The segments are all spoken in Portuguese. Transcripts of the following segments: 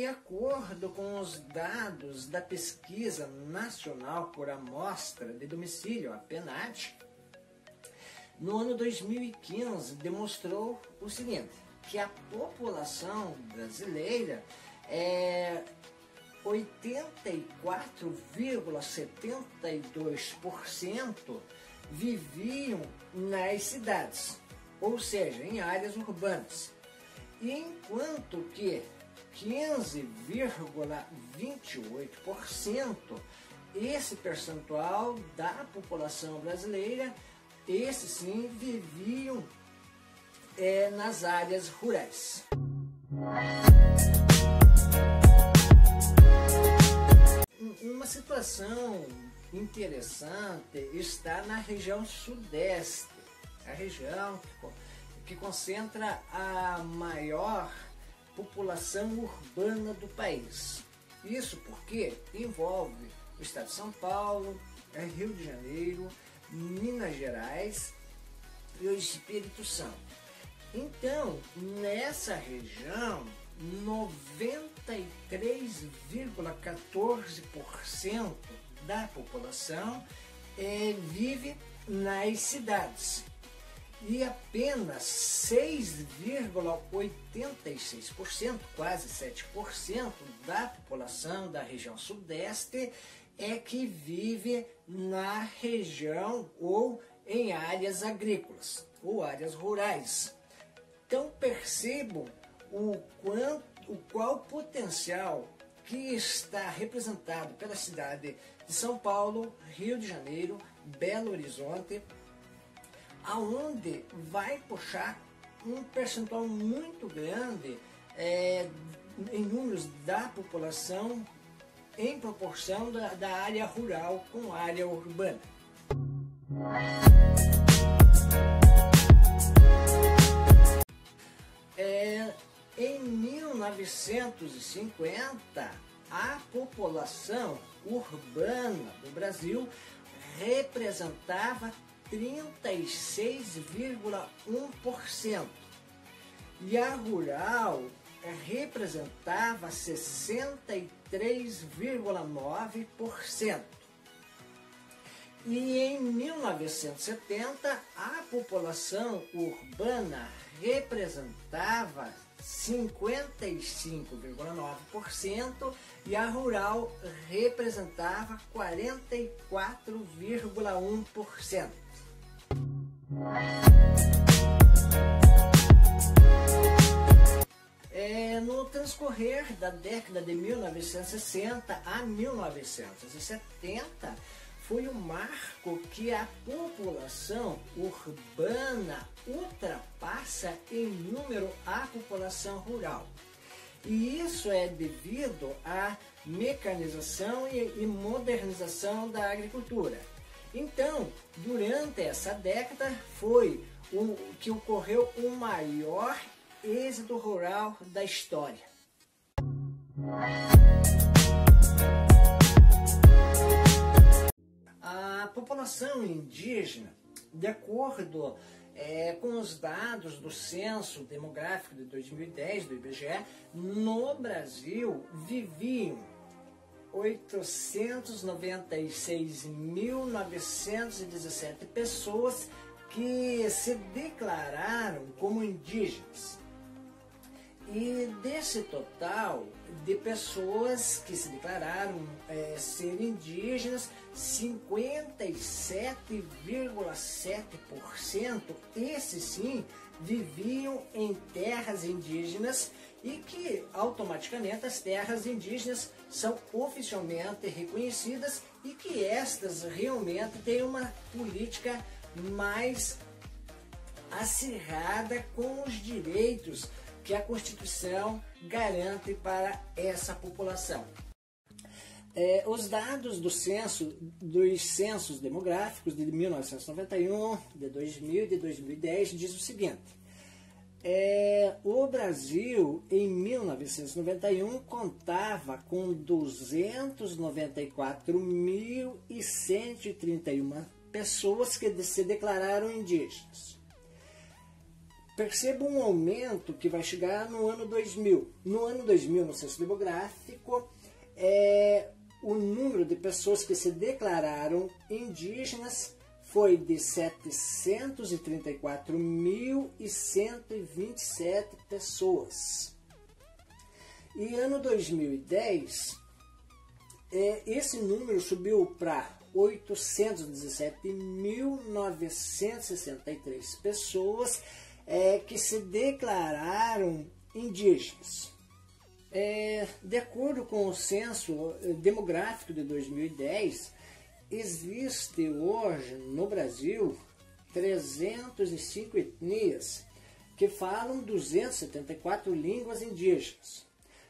acordo com os dados da Pesquisa Nacional por Amostra de Domicílio, a PNAD, no ano 2015 demonstrou o seguinte, que a população brasileira 84,72% viviam nas cidades, ou seja, em áreas urbanas, enquanto que 15,28%, esse percentual da população brasileira, esses sim, viviam nas áreas rurais. Uma situação interessante está na região sudeste, a região que concentra a maior população urbana do país. Isso porque envolve o estado de São Paulo, Rio de Janeiro, Minas Gerais e o Espírito Santo. Então, nessa região, 93,14% da população vive nas cidades e apenas 6,86%, quase 7% da população da região sudeste é que vive na região ou em áreas agrícolas ou áreas rurais. Então percebam qual potencial que está representado pela cidade de São Paulo, Rio de Janeiro, Belo Horizonte, aonde vai puxar um percentual muito grande em números da população em proporção da área rural com a área urbana. Em 1950, a população urbana do Brasil representava 36,1% e a rural representava 63,9%. E em 1970, a população urbana representava 55,9% e a rural representava 44,1%. No transcorrer da década de 1960 a 1970, foi um marco que a população urbana ultrapassa em número a população rural. E isso é devido à mecanização e modernização da agricultura. Então, durante essa década foi que ocorreu o maior êxodo rural da história. A população indígena, de acordo com os dados do Censo Demográfico de 2010 do IBGE, no Brasil viviam 896.917 pessoas que se declararam como indígenas. E desse total de pessoas que se declararam ser indígenas, 57,7%, esses sim, viviam em terras indígenas e que automaticamente as terras indígenas são oficialmente reconhecidas e que estas realmente têm uma política mais acirrada com os direitos que a Constituição garante para essa população. Os dados dos censos demográficos de 1991, de 2000 e de 2010 diz o seguinte: o Brasil, em 1991, contava com 294.131 pessoas que se declararam indígenas. perceba um aumento que vai chegar no ano 2000. No ano 2000, no censo demográfico, o número de pessoas que se declararam indígenas foi de 734.127 pessoas. E ano 2010, esse número subiu para 817.963 pessoas que se declararam indígenas. De acordo com o censo demográfico de 2010, existe hoje no Brasil 305 etnias que falam 274 línguas indígenas.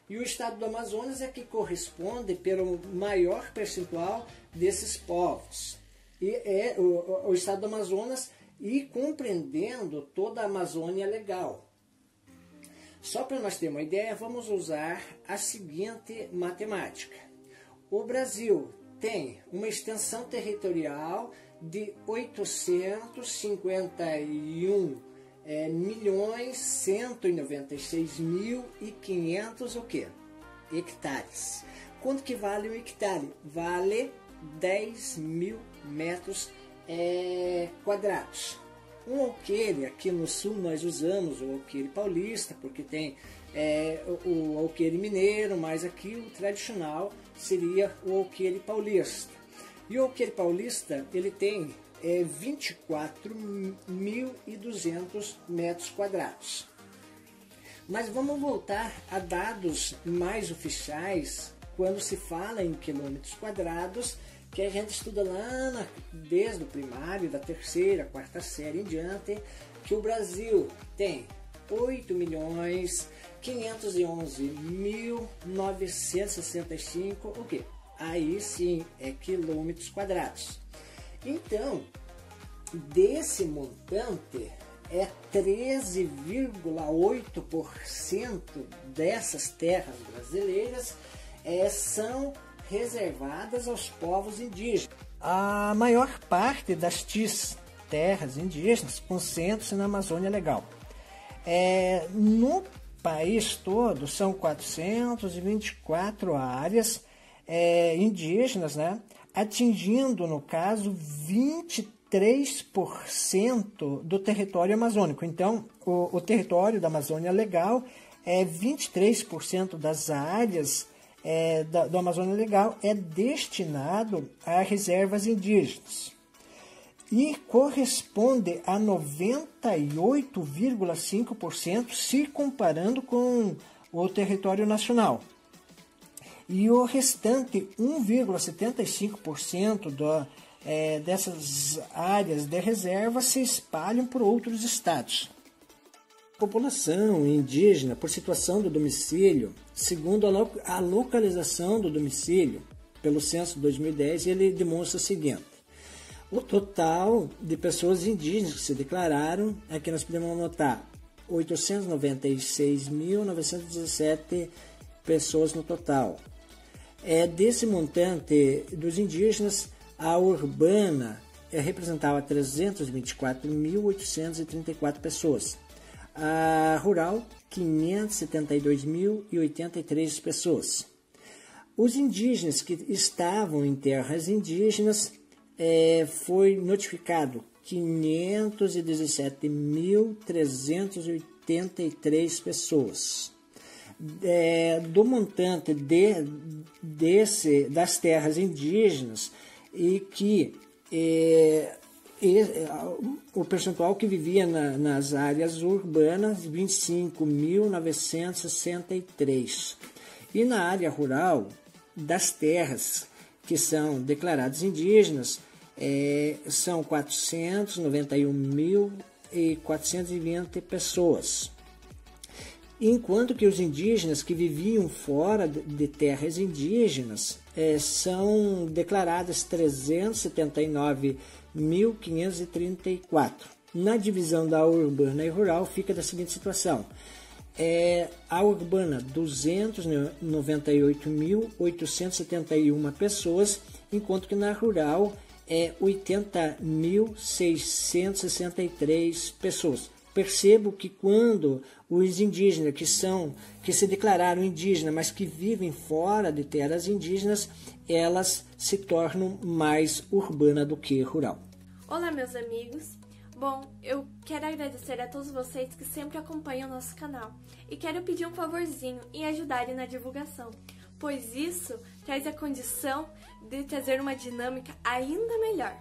E o estado do Amazonas é que corresponde pelo maior percentual desses povos. E o estado do Amazonas e compreendendo toda a Amazônia Legal. Só para nós termos uma ideia, vamos usar a seguinte matemática. O Brasil tem uma extensão territorial de 805.196.500 hectares. Quanto que vale um hectare? Vale 10.000 metros quadrados. Um alqueire, aqui no sul nós usamos o alqueire paulista, porque tem o alqueire mineiro, mas aqui o tradicional seria o alqueire paulista. E o alqueire paulista, ele tem 24.200 metros quadrados. Mas vamos voltar a dados mais oficiais, quando se fala em quilômetros quadrados, que a gente estuda lá desde o primário, da terceira, quarta série em diante, que o Brasil tem 8.511.965, o quê? Aí sim é quilômetros quadrados. Então, desse montante, 13,8% dessas terras brasileiras são reservadas aos povos indígenas. A maior parte das terras indígenas concentra-se na Amazônia Legal. No país todo são 424 áreas indígenas, né? Atingindo, no caso, 23% do território amazônico. Então, o território da Amazônia Legal 23% das áreas do Amazônia Legal é destinado a reservas indígenas e corresponde a 98,5% se comparando com o território nacional. E o restante 1,75% dessas áreas de reserva se espalham por outros estados. A população indígena, por situação do domicílio, segundo a localização do domicílio, pelo censo de 2010, ele demonstra o seguinte: o total de pessoas indígenas que se declararam, aqui nós podemos anotar 896.917 pessoas no total. Desse montante dos indígenas, a urbana representava 324.834 pessoas. A rural, 572.083 pessoas. Os indígenas que estavam em terras indígenas foi notificado 517.383 pessoas. Do montante das terras indígenas e que o percentual que vivia nas áreas urbanas, 25.963. E na área rural, das terras que são declaradas indígenas, são 491.420 pessoas. Enquanto que os indígenas que viviam fora de terras indígenas são declaradas 379.534. Na divisão da urbana e rural fica da seguinte situação: a urbana 298.871 pessoas, enquanto que na rural 80.663 pessoas. percebo que quando os indígenas que se declararam indígenas, mas que vivem fora de terras indígenas, elas se tornam mais urbana do que rural. Olá, meus amigos. Bom, eu quero agradecer a todos vocês que sempre acompanham o nosso canal e quero pedir um favorzinho em ajudarem na divulgação, pois isso traz a condição de trazer uma dinâmica ainda melhor.